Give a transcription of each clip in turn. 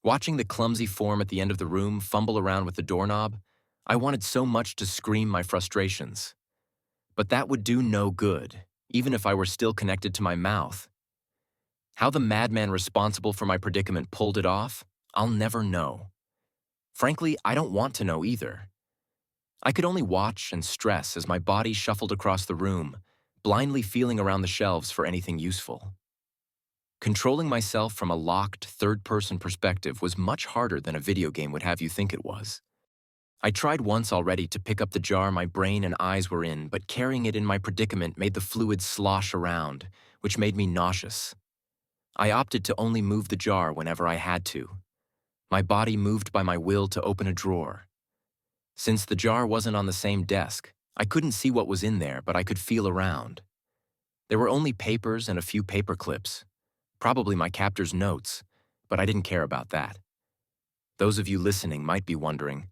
Watching the clumsy form at the end of the room fumble around with the doorknob, I wanted so much to scream my frustrations. But that would do no good, even if I were still connected to my mouth. How the madman responsible for my predicament pulled it off, I'll never know. Frankly, I don't want to know either. I could only watch and stress as my body shuffled across the room, blindly feeling around the shelves for anything useful. Controlling myself from a locked, third-person perspective was much harder than a video game would have you think it was. I tried once already to pick up the jar my brain and eyes were in, but carrying it in my predicament made the fluid slosh around, which made me nauseous. I opted to only move the jar whenever I had to. My body moved by my will to open a drawer. Since the jar wasn't on the same desk, I couldn't see what was in there, but I could feel around. There were only papers and a few paper clips. Probably my captor's notes, but I didn't care about that. Those of you listening might be wondering,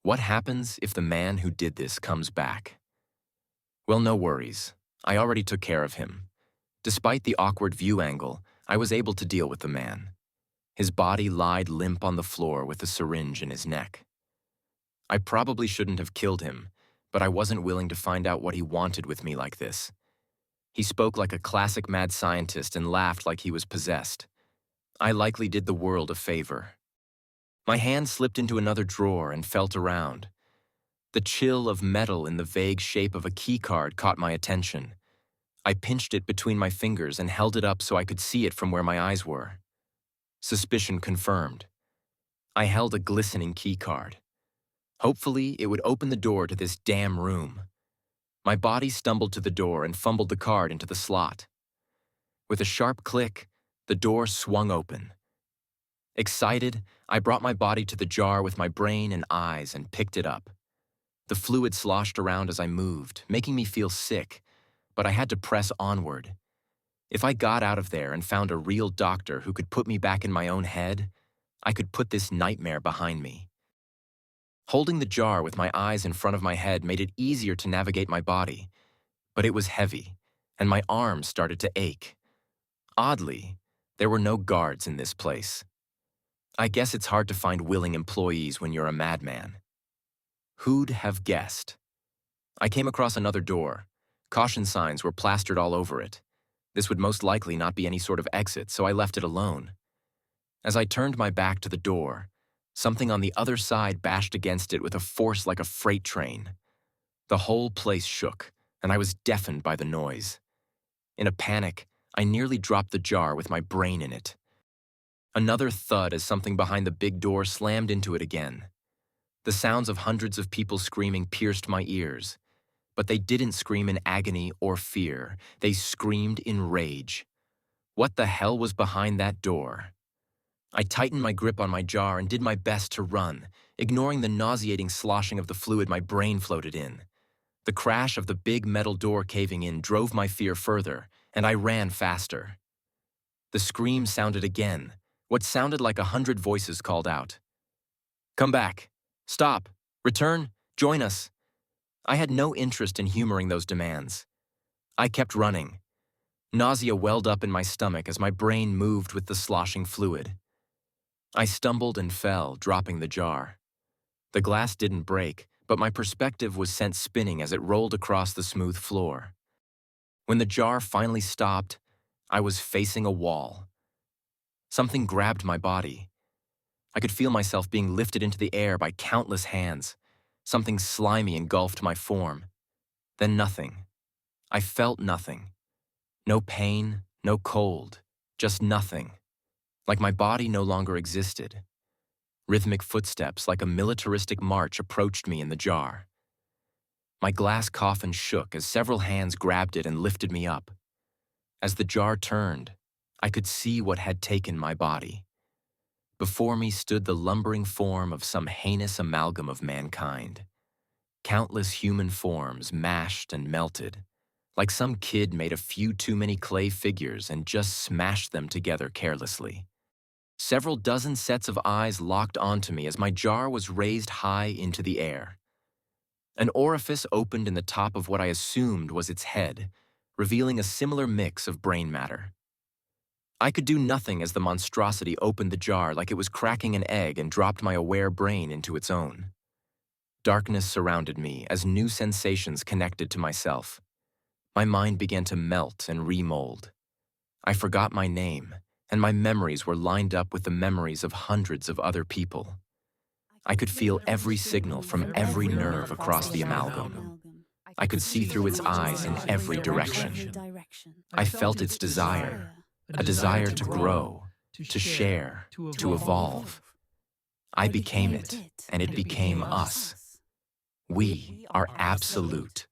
what happens if the man who did this comes back? Well, no worries. I already took care of him. Despite the awkward view angle, I was able to deal with the man. His body lied limp on the floor with a syringe in his neck. I probably shouldn't have killed him, but I wasn't willing to find out what he wanted with me like this. He spoke like a classic mad scientist and laughed like he was possessed. I likely did the world a favor. My hand slipped into another drawer and felt around. The chill of metal in the vague shape of a keycard caught my attention. I pinched it between my fingers and held it up so I could see it from where my eyes were. Suspicion confirmed. I held a glistening keycard. Hopefully, it would open the door to this damn room. My body stumbled to the door and fumbled the card into the slot. With a sharp click, the door swung open. Excited, I brought my body to the jar with my brain and eyes and picked it up. The fluid sloshed around as I moved, making me feel sick, but I had to press onward. If I got out of there and found a real doctor who could put me back in my own head, I could put this nightmare behind me. Holding the jar with my eyes in front of my head made it easier to navigate my body, but it was heavy, and my arms started to ache. Oddly, there were no guards in this place. I guess it's hard to find willing employees when you're a madman. Who'd have guessed? I came across another door. Caution signs were plastered all over it. This would most likely not be any sort of exit, so I left it alone. As I turned my back to the door, something on the other side bashed against it with a force like a freight train. The whole place shook, and I was deafened by the noise. In a panic, I nearly dropped the jar with my brain in it. Another thud as something behind the big door slammed into it again. The sounds of hundreds of people screaming pierced my ears. But they didn't scream in agony or fear. They screamed in rage. What the hell was behind that door? I tightened my grip on my jar and did my best to run, ignoring the nauseating sloshing of the fluid my brain floated in. The crash of the big metal door caving in drove my fear further, and I ran faster. The scream sounded again. What sounded like 100 voices called out. "Come back! Stop! Return! Join us!" I had no interest in humoring those demands. I kept running. Nausea welled up in my stomach as my brain moved with the sloshing fluid. I stumbled and fell, dropping the jar. The glass didn't break, but my perspective was sent spinning as it rolled across the smooth floor. When the jar finally stopped, I was facing a wall. Something grabbed my body. I could feel myself being lifted into the air by countless hands. Something slimy engulfed my form. Then nothing. I felt nothing. No pain, no cold, just nothing. Like my body no longer existed. Rhythmic footsteps like a militaristic march approached me in the jar. My glass coffin shook as several hands grabbed it and lifted me up. As the jar turned, I could see what had taken my body. Before me stood the lumbering form of some heinous amalgam of mankind. Countless human forms mashed and melted, like some kid made a few too many clay figures and just smashed them together carelessly. Several dozen sets of eyes locked onto me as my jar was raised high into the air. An orifice opened in the top of what I assumed was its head, revealing a similar mix of brain matter. I could do nothing as the monstrosity opened the jar like it was cracking an egg and dropped my aware brain into its own. Darkness surrounded me as new sensations connected to myself. My mind began to melt and remold. I forgot my name, and my memories were lined up with the memories of hundreds of other people. I could feel every signal from every nerve across the amalgam. I could see through its eyes in every direction. I felt its desire, a desire to grow, to share, to evolve. I became it, and it became us. We are absolute.